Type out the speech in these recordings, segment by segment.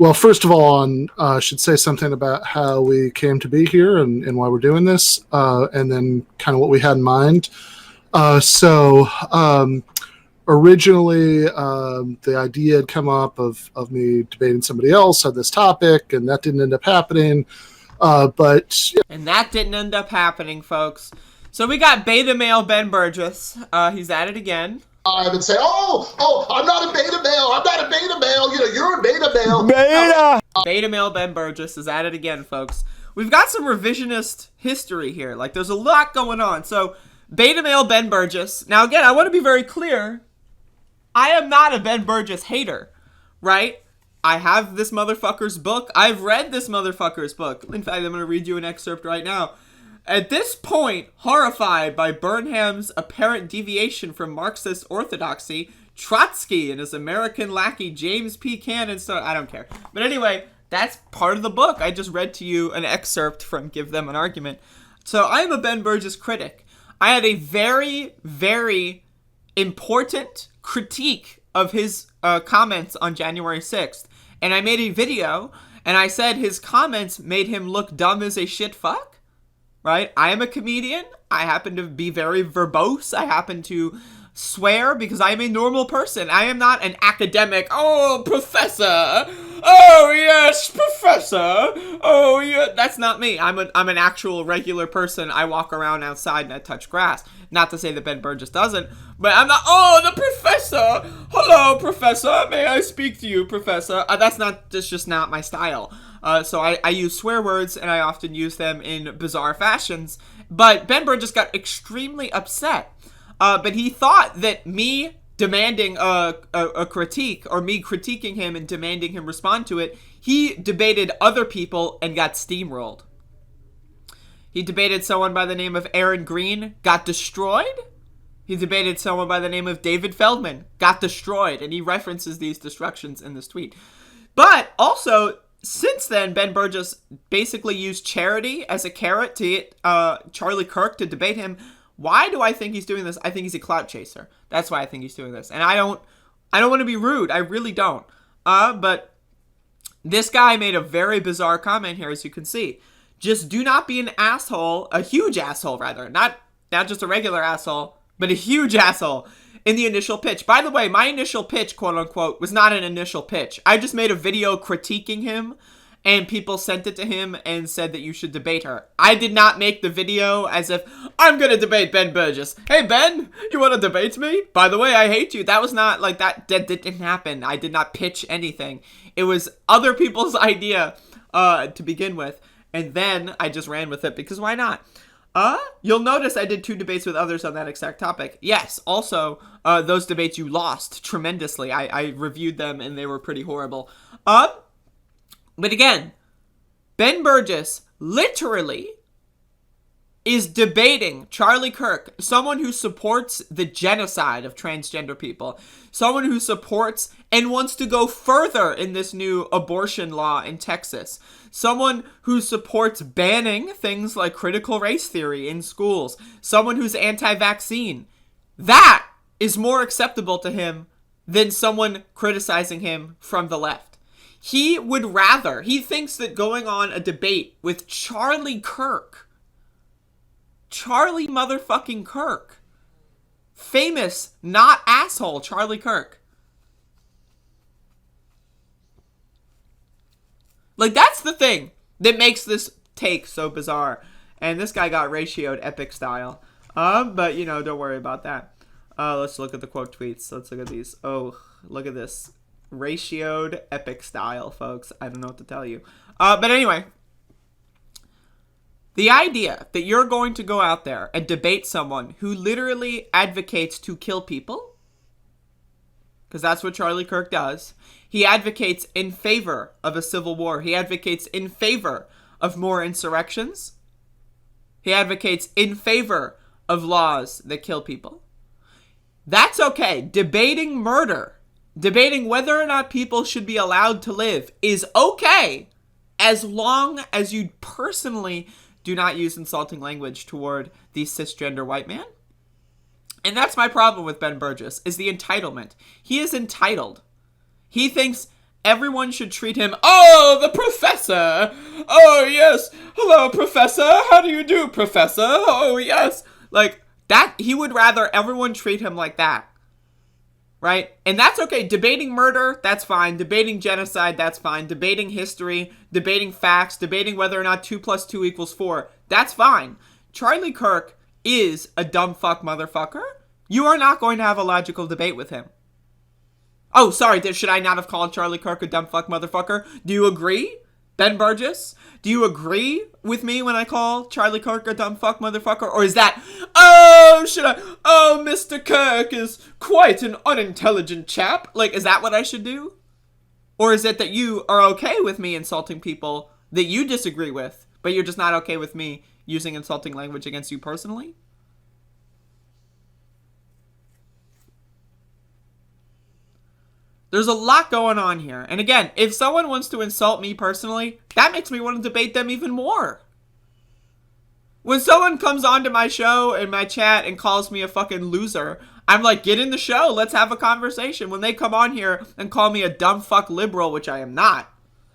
Well, first of all, I should say something about how we came to be here and why we're doing this, and then kind of what we had in mind. Originally, the idea had come up of me debating somebody else on this topic, and that didn't end up happening. And that didn't end up happening, folks. So we got beta male Ben Burgis. He's at it again. I would say, I'm not a beta male. I'm not a beta male. You're a beta male. Beta! Beta male Ben Burgis is at it again, folks. We've got some revisionist history here. Like, there's a lot going on. So, beta male Ben Burgis. Now, again, I want to be very clear. I am not a Ben Burgis hater, right? I have this motherfucker's book. I've read this motherfucker's book. In fact, I'm going to read you an excerpt right now. At this point, horrified by Burnham's apparent deviation from Marxist orthodoxy, Trotsky and his American lackey James P. Cannon I don't care. But anyway, that's part of the book. I just read to you an excerpt from Give Them an Argument. So I am a Ben Burgis critic. I had a very, very important critique of his comments on January 6th. And I made a video, and I said his comments made him look dumb as a shit fuck. Right? I am a comedian. I happen to be very verbose. I happen to swear because I am a normal person. I am not an academic. Oh, professor. Oh, yes, professor. Oh, yeah. That's not me. I'm an actual regular person. I walk around outside and I touch grass. Not to say that Ben Burgis doesn't, but I'm not, the professor. Hello, professor. May I speak to you, professor? That's just not my style. So I use swear words, and I often use them in bizarre fashions. But Ben Burgis got extremely upset. But he thought that me demanding a critique, or me critiquing him and demanding him respond to it, he debated other people and got steamrolled. He debated someone by the name of Aaron Green, got destroyed. He debated someone by the name of David Feldman, got destroyed. And he references these destructions in this tweet. But also, since then, Ben Burgis basically used charity as a carrot to get Charlie Kirk to debate him. Why do I think he's doing this? I think he's a clout chaser. That's why I think he's doing this. And I don't want to be rude. I really don't. But this guy made a very bizarre comment here, as you can see. Just do not be an asshole, a huge asshole rather. Not just a regular asshole, but a huge asshole in the initial pitch. By the way, my initial pitch, quote unquote, was not an initial pitch. I just made a video critiquing him, and people sent it to him and said that you should debate her. I did not make the video as if, I'm gonna debate Ben Burgis. Hey, Ben, you wanna debate me? By the way, I hate you. That was not, like, that didn't happen. I did not pitch anything. It was other people's idea to begin with, and then I just ran with it, because why not? You'll notice I did 2 debates with others on that exact topic. Yes, also, those debates you lost tremendously. I reviewed them, and they were pretty horrible. But again, Ben Burgis literally is debating Charlie Kirk, someone who supports the genocide of transgender people, someone who supports and wants to go further in this new abortion law in Texas, someone who supports banning things like critical race theory in schools, someone who's anti-vaccine. That is more acceptable to him than someone criticizing him from the left. He thinks that going on a debate with Charlie Kirk, Charlie motherfucking Kirk, famous, not asshole Charlie Kirk. Like, that's the thing that makes this take so bizarre. And this guy got ratioed epic style. But, don't worry about that. Let's look at the quote tweets. Let's look at these. Oh, look at this. Ratioed epic style, folks. I don't know what to tell you. But anyway, the idea that you're going to go out there and debate someone who literally advocates to kill people, because that's what Charlie Kirk does. He advocates in favor of a civil war. He advocates in favor of more insurrections. He advocates in favor of laws that kill people. That's okay. Debating murder, debating whether or not people should be allowed to live is okay, as long as you personally do not use insulting language toward the cisgender white man. And that's my problem with Ben Burgis, is the entitlement. He is entitled. He thinks everyone should treat him, oh, the professor. Oh, yes. Hello, professor. How do you do, professor? Oh, yes. Like, that, he would rather everyone treat him like that. Right? And that's okay. Debating murder, that's fine. Debating genocide, that's fine. Debating history, debating facts, debating whether or not 2 + 2 = 4, that's fine. Charlie Kirk is a dumb fuck motherfucker. You are not going to have a logical debate with him. Oh, sorry, should I not have called Charlie Kirk a dumb fuck motherfucker? Do you agree, Ben Burgis? Do you agree with me when I call Charlie Kirk a dumb fuck motherfucker? Or is that, oh, Mr. Kirk is quite an unintelligent chap? Like, is that what I should do? Or is it that you are okay with me insulting people that you disagree with, but you're just not okay with me using insulting language against you personally? There's a lot going on here. And again, if someone wants to insult me personally, that makes me want to debate them even more. When someone comes onto my show and my chat and calls me a fucking loser, I'm like, get in the show. Let's have a conversation. When they come on here and call me a dumb fuck liberal, which I am not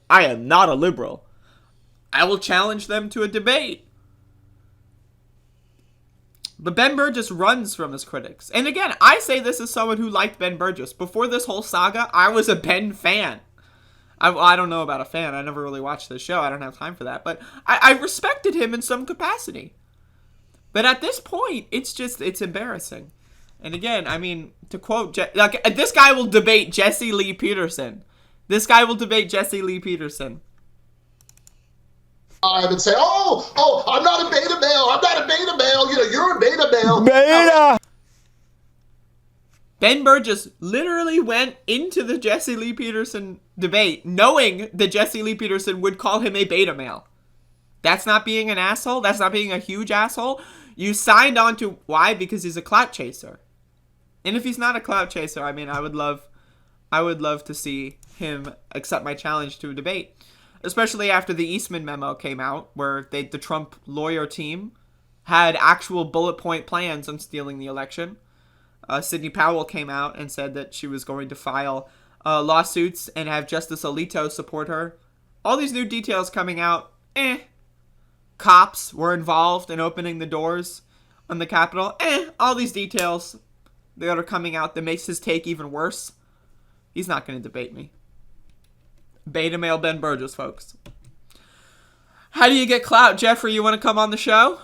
a liberal, I will challenge them to a debate. But Ben Burgis runs from his critics. And again, I say this as someone who liked Ben Burgis. Before this whole saga, I was a Ben fan. I don't know about a fan. I never really watched the show. I don't have time for that. But I respected him in some capacity. But at this point, it's embarrassing. And again, I mean, to quote, this guy will debate Jesse Lee Peterson. This guy will debate Jesse Lee Peterson. I would say, oh, I'm not a beta male. I'm not a beta male. You're a beta male. Beta! Ben Burgis literally went into the Jesse Lee Peterson debate knowing that Jesse Lee Peterson would call him a beta male. That's not being an asshole. That's not being a huge asshole. You signed on to, why? Because he's a clout chaser. And if he's not a clout chaser, I mean, I would love to see him accept my challenge to a debate. Especially after the Eastman memo came out, where the Trump lawyer team had actual bullet point plans on stealing the election. Sidney Powell came out and said that she was going to file lawsuits and have Justice Alito support her. All these new details coming out. Cops were involved in opening the doors on the Capitol. All these details that are coming out that makes his take even worse. He's not going to debate me. Beta male Ben Burgis, folks. How do you get clout? Jeffrey, you want to come on the show?